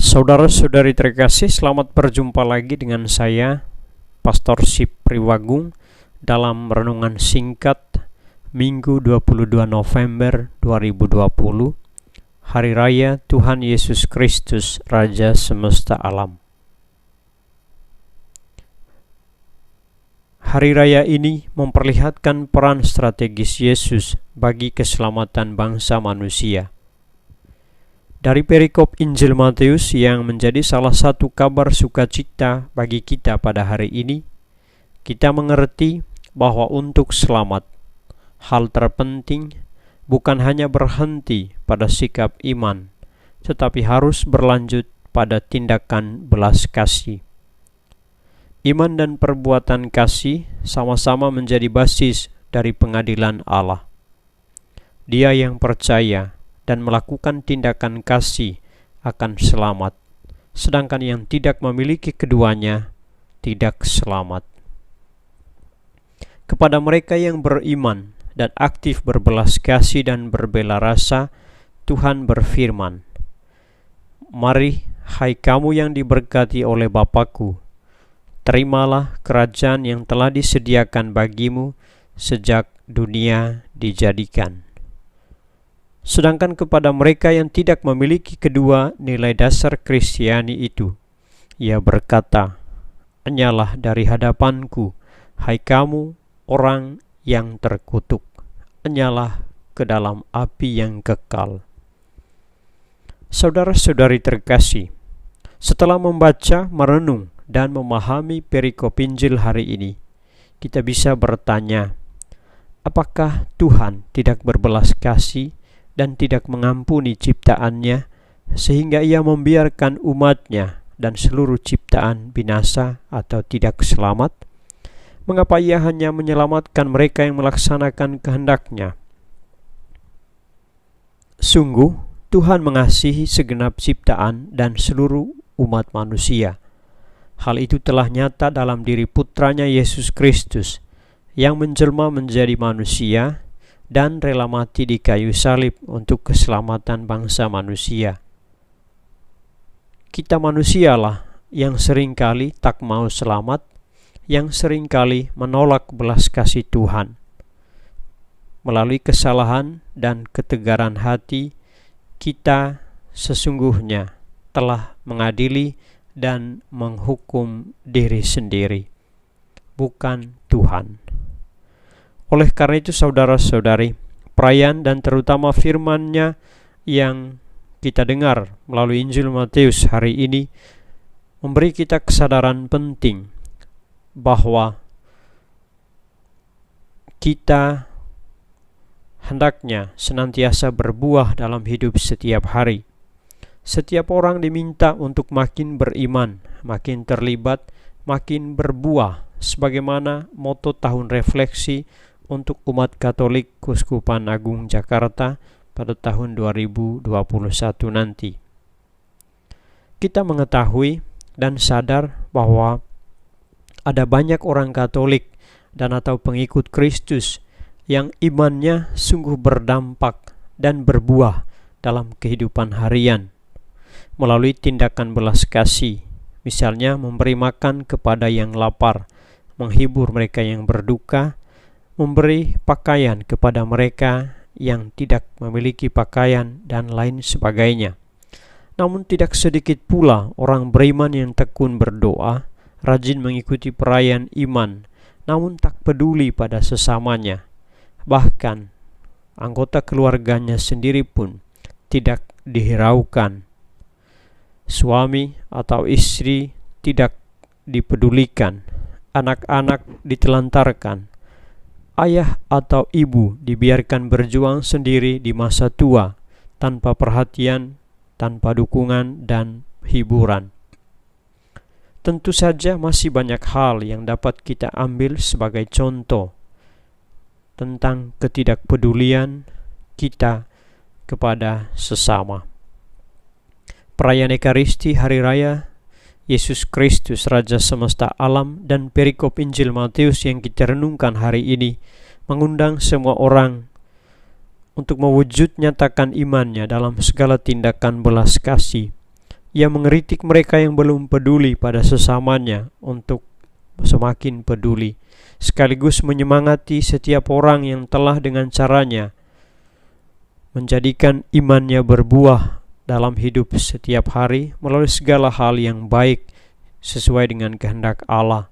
Saudara-saudari terkasih, selamat berjumpa lagi dengan saya, Pastor Sip Priwagung, dalam renungan singkat Minggu 22 November 2020, Hari Raya Tuhan Yesus Kristus, Raja Semesta Alam. Hari Raya ini memperlihatkan peran strategis Yesus bagi keselamatan bangsa manusia. Dari perikop Injil Matius yang menjadi salah satu kabar sukacita bagi kita pada hari ini, kita mengerti bahwa untuk selamat, hal terpenting bukan hanya berhenti pada sikap iman, tetapi harus berlanjut pada tindakan belas kasih. Iman dan perbuatan kasih sama-sama menjadi basis dari pengadilan Allah. Dia yang percaya dan melakukan tindakan kasih akan selamat, sedangkan yang tidak memiliki keduanya tidak selamat. Kepada mereka yang beriman dan aktif berbelas kasih dan berbela rasa, Tuhan berfirman, "Mari, hai kamu yang diberkati oleh Bapa-Ku, terimalah kerajaan yang telah disediakan bagimu sejak dunia dijadikan." Sedangkan kepada mereka yang tidak memiliki kedua nilai dasar Kristiani itu, Ia berkata, "Enyalah dari hadapanku, hai kamu orang yang terkutuk, enyalah ke dalam api yang kekal." Saudara-saudari terkasih, setelah membaca, merenung, dan memahami perikop Injil hari ini, kita bisa bertanya, apakah Tuhan tidak berbelas kasih dan tidak mengampuni ciptaannya, sehingga Ia membiarkan umatnya dan seluruh ciptaan binasa atau tidak selamat? Mengapa Ia hanya menyelamatkan mereka yang melaksanakan kehendak-Nya? Sungguh, Tuhan mengasihi segenap ciptaan dan seluruh umat manusia. Hal itu telah nyata dalam diri Putranya Yesus Kristus, yang menjelma menjadi manusia dan rela mati di kayu salib untuk keselamatan bangsa manusia. Kita manusialah yang seringkali tak mau selamat, yang seringkali menolak belas kasih Tuhan. Melalui kesalahan dan ketegaran hati, kita sesungguhnya telah mengadili dan menghukum diri sendiri, bukan Tuhan. Oleh karena itu, saudara-saudari, perayaan dan terutama firman-Nya yang kita dengar melalui Injil Matius hari ini memberi kita kesadaran penting bahwa kita hendaknya senantiasa berbuah dalam hidup setiap hari. Setiap orang diminta untuk makin beriman, makin terlibat, makin berbuah, sebagaimana moto tahun refleksi untuk umat Katolik Keuskupan Agung Jakarta pada tahun 2021 nanti. Kita mengetahui dan sadar bahwa ada banyak orang Katolik dan atau pengikut Kristus yang imannya sungguh berdampak dan berbuah dalam kehidupan harian melalui tindakan belas kasih, misalnya memberi makan kepada yang lapar, menghibur mereka yang berduka, memberi pakaian kepada mereka yang tidak memiliki pakaian, dan lain sebagainya. Namun tidak sedikit pula orang beriman yang tekun berdoa, rajin mengikuti perayaan iman, namun tak peduli pada sesamanya. Bahkan anggota keluarganya sendiri pun tidak dihiraukan. Suami atau istri tidak dipedulikan, anak-anak ditelantarkan, ayah atau ibu dibiarkan berjuang sendiri di masa tua, tanpa perhatian, tanpa dukungan dan hiburan. Tentu saja masih banyak hal yang dapat kita ambil sebagai contoh tentang ketidakpedulian kita kepada sesama. Perayaan Ekaristi Hari Raya Yesus Kristus Raja Semesta Alam dan perikop Injil Matius yang kita renungkan hari ini mengundang semua orang untuk mewujud nyatakan imannya dalam segala tindakan belas kasih Ia mengeritik mereka yang belum peduli pada sesamanya untuk semakin peduli, sekaligus menyemangati setiap orang yang telah dengan caranya menjadikan imannya berbuah dalam hidup setiap hari melalui segala hal yang baik sesuai dengan kehendak Allah,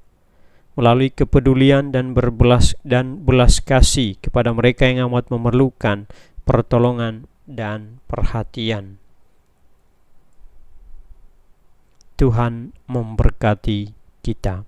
melalui kepedulian dan belas kasih kepada mereka yang amat memerlukan pertolongan dan perhatian. Tuhan memberkati kita.